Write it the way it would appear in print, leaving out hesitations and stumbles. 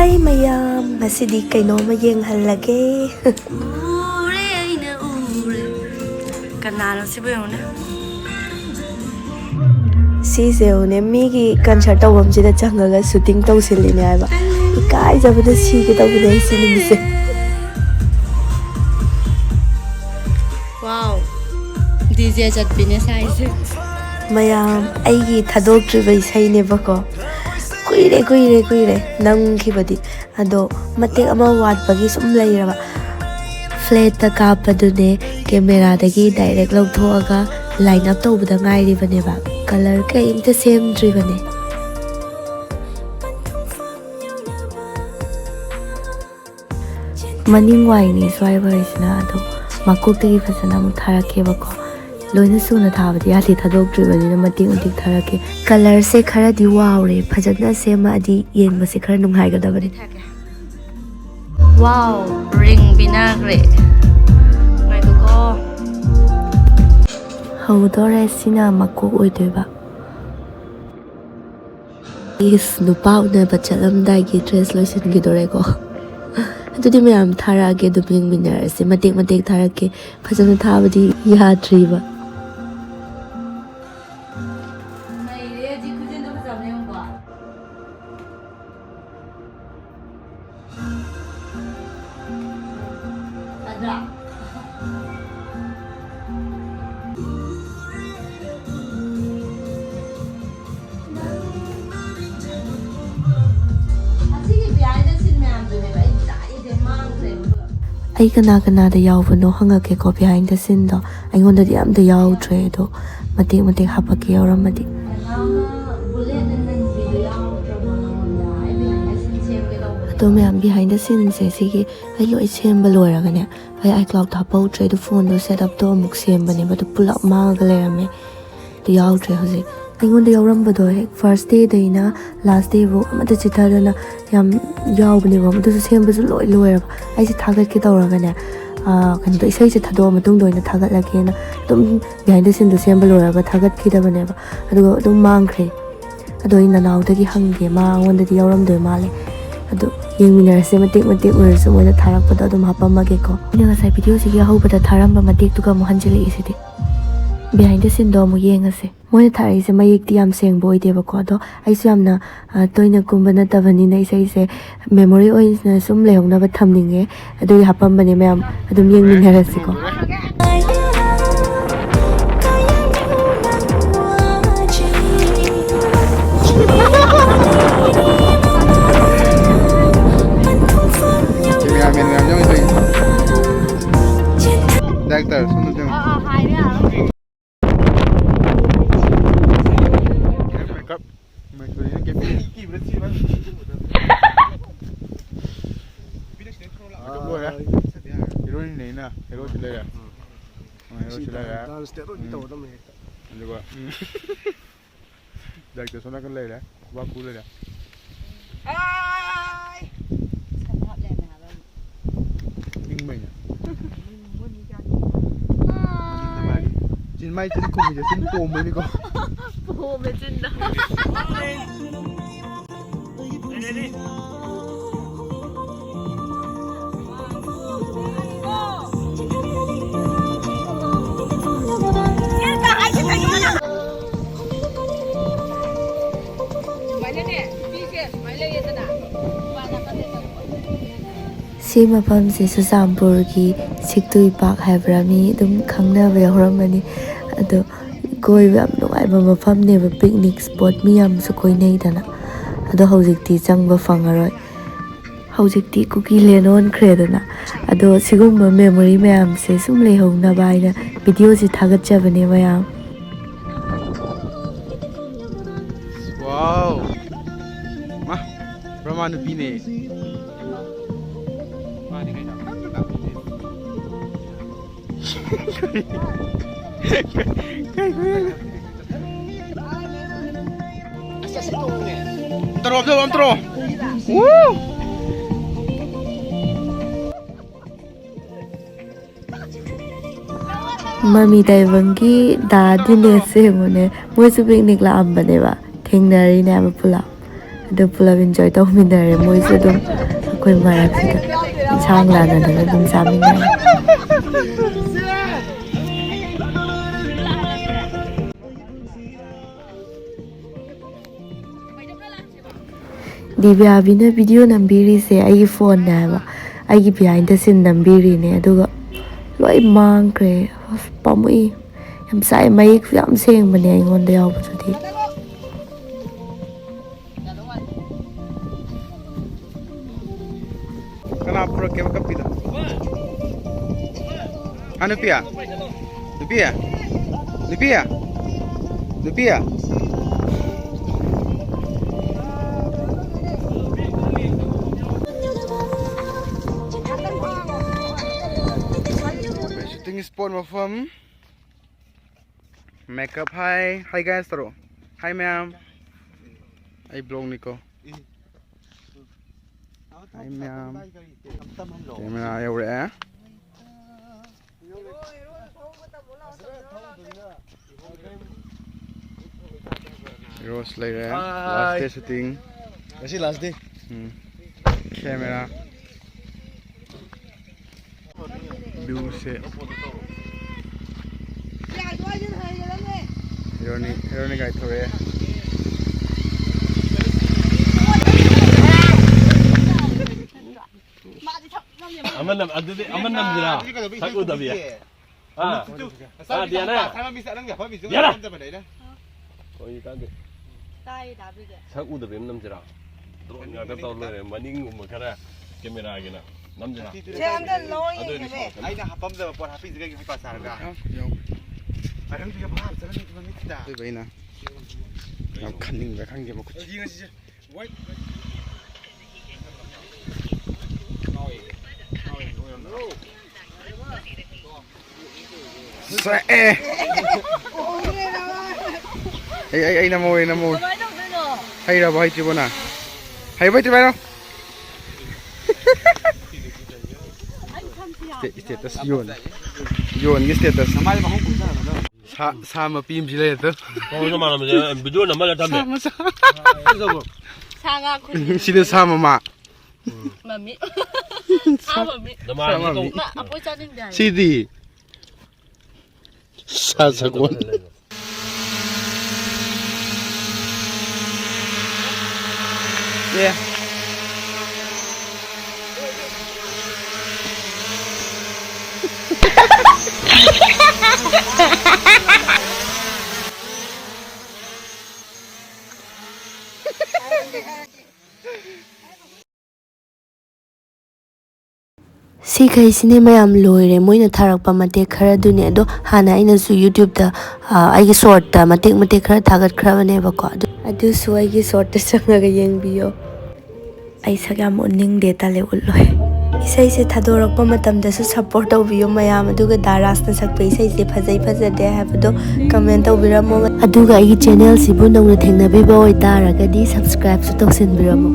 Hi mayam, masidi kaino mayeng halage. Kanalo si Boyone. Si seone migi concert tawam jida changaga shooting tawsilini aiba. Ikai jabada si ke tawbudai sinimse. Wow. DJ chatpine size. Mayam aigi thadoktriba isai ne bako. Kuire nang khibadi ado matek ama watbagi sum leiraba. Flat ta kapadune camera dagi direct logthoaga line up tawbada ngairibane ba. Color kai imta same dribane. Maning waini swaiber isna ado makuk tagi fasana mu tharake bako. Loina suna thabadi yati thadok dribani na mating utik tharake. Color se khara di wow re phajana sema adi yengba se khara nunghai ga dabani. Wow, ring vinagre. Ngai ko. Haudore sina makuk oidoiba. Is nupa una bachalam dai gi dress loisin gi dore ko. Adudi mayam tharake duming minar se matek tharake phajana thabadi yadriba. Ai kana da yaubano hangake ko behind the scene do aingonda di amda yaudre do matek hapake yauramadi ado mayam behind the scene se sigi ai loi semba loiragane ai iCloud thapautre do phone do set up do amuk sembane ba do pull up maga lerame do yaudre hoje aingonda yaurambado first day daina last day bo amada chithadana yam yaubane ba amada semba su loiraba ai se thagat ke tawragane kan do isai se thado matung doina thagat lagena dum behind the scene do semba loiraga thagat khidabane ba ado dum mangkhre ado ina naudagi hangge ma ngonda di yauramdoi male ado yengminarase matek oirasu moina tharakpada dum hapamage ko ina ngasai video sigi hobada tharamba matek tuga mo hanjili isidi behind the scene do mo yengase moina tharise mayek ti yam sengbo oideba ko ado aisu yamna toina kumbana tabani na isai se memory oina sum lehongna ba thamninge ado hapambane mayam adum yengminarase ko Director, sunod yung Hi ya. makeup. Maheshori yung keep berarti bang. Makeup boy ya. Hero ni na, hero sila ya. Hero sila ya. Juga. Director sunod kan leh ya. Wah cool ya. Hai. King banyak. Jin mai jin kum je jin po mai ni ko. Po me jin da. Si mapam se Suzampur ki Siktui Park haibra mi dum khangnaba yauramani ado koi yam nungaiba mafam ne ba picnic spot mi yam su koinai dana ado hojikti changba fangaroi hojikti cookie lenon khredana ado sigumba memory mayam se sum lehongna baina video si thagatjabane mayam Wow. Mah, Brahmanu pine. Terus. Mami Taiwangi da dine se mone moi su picnic la ambane ba thengnari na ba pula ꯑꯗꯨ ꯄꯨꯂꯞ ꯏꯟꯖꯣꯏ ꯇꯧꯃꯤꯟꯅꯔꯦ ꯃꯣꯏꯁꯨ ꯑꯗꯨꯝ ꯑꯩꯈꯣꯏ ꯃꯔꯛꯁꯤꯗ ꯏꯟꯁꯥꯡ ꯂꯥꯟꯅꯗꯅ ꯑꯗꯨꯝ ꯆꯥꯃꯤꯟꯅꯔꯦ ꯗꯤꯕ꯭ꯌꯥꯕꯤꯅ video ꯅꯝꯕꯤꯔꯤꯁꯦ ꯑꯩꯒꯤ ꯐꯣꯟꯅꯦ ꯍꯥꯏꯕ ꯑꯩꯒꯤ ꯕꯤꯍꯥꯏꯟ ꯗ ꯁꯤꯟ ꯅꯝꯕꯤꯔꯤꯅꯦ ꯑꯗꯨꯒ ꯂꯣꯏ ꯃꯥꯡꯈ꯭ꯔꯦ ꯄꯥꯝꯃꯨꯏ ꯌꯥꯝ ꯆꯥꯏ ꯃꯌꯦꯛꯁꯨ ꯌꯥꯝ ꯁꯦꯡꯕꯅꯦ ꯑꯩꯉꯣꯟꯗ ꯌꯥꯎꯕꯗꯨꯗꯤ Kana pura ke kapida. Anu pia. Lupia. Lupia. Lupia. Shooting spot mafam. Makeup hi guys taro. Hi ma'am. I blog niko. Hi ma'am. Camera over there. Rose like that. Last day shooting. Kasi last day. Camera. View set. Ironic guy thore. Aman nam jira. Saku dabi ya. Dia na. Dia na. Koi ta de. Saku dabi nam jira. Drone nga ta taw le maning um khara camera gi na. Nam jira. Je anda loi ke. Ai na hapam da por hafiz ga gi ka sarga. Yo. Arang bi ba har salam ni mi ta. Doi na. Nam khaning ba khang ge ma kuch. Ji nga si. Wait. Sa eh. Ay namo. Hay ra bai chi bona. Hay bai chi bai no. Status yon cái status. Samai ba hong ku sa na. Sa ma pim chi le to. Ko na ma na video na ma la ta me. Sanga ku Si de sa ma. mami. Mami. Dama ni ko. Ma apo cha ning dai. Si di. Sa kon. Yeah. ꯁꯤꯈꯩꯁꯤꯅꯦ ꯃꯌꯥꯝ ꯂꯣꯏꯔꯦ ꯃꯣꯏꯅ ꯊꯥꯔꯛꯄ ꯃꯇꯦꯛ ꯈꯔꯗꯨꯅꯦ ꯑꯗꯣ ꯍꯥꯟꯅ ꯑꯩꯅꯁꯨ ꯌꯨꯇ꯭ꯌꯨꯕꯇ ꯑꯩꯒꯤ ꯁꯣꯔꯠꯇ ꯃꯇꯦꯛ ꯈꯔ ꯊꯥꯒꯠꯈ꯭ꯔꯕꯅꯦꯕꯀꯣ ꯑꯗꯨꯁꯨ ꯑꯩꯒꯤ ꯁꯣꯔꯠꯇ ꯆꯪꯉꯒ ꯌꯦꯡꯕꯤꯌꯣ ꯑꯩ ꯁꯛ ꯌꯥꯝ ꯎꯠꯅꯤꯡꯗꯦ ꯇꯜꯂꯦ ꯎꯠꯂꯣꯏ ꯏꯁꯩꯁꯦ ꯊꯥꯗꯣꯔꯛꯄ ꯃꯇꯝꯗꯁꯨ ꯁꯞꯄꯣꯔꯠ ꯇꯧꯕꯤꯌꯣ ꯃꯌꯥꯝ ꯑꯗꯨꯒ ꯗꯥꯔꯥꯁꯅ ꯁꯛꯄ ꯏꯁꯩꯁꯦ ꯐꯖꯩ ꯐꯖꯗꯦ ꯍꯥꯏꯕꯗꯣ ꯀꯃꯦꯟ ꯇꯧꯕꯤꯔꯝꯃꯣ ꯑꯗꯨꯒ ꯑꯩꯒꯤ ꯆꯦꯅꯦꯜꯁꯤꯕꯨ ꯅꯧꯅ ꯊꯦꯡꯅꯕꯤꯕ ꯑꯣꯏꯇꯥꯔꯒꯗꯤ ꯁꯕꯁꯀ꯭ꯔꯥꯏꯕꯁꯨ ꯇꯧꯁꯤꯟꯕꯤꯔꯝꯃꯣ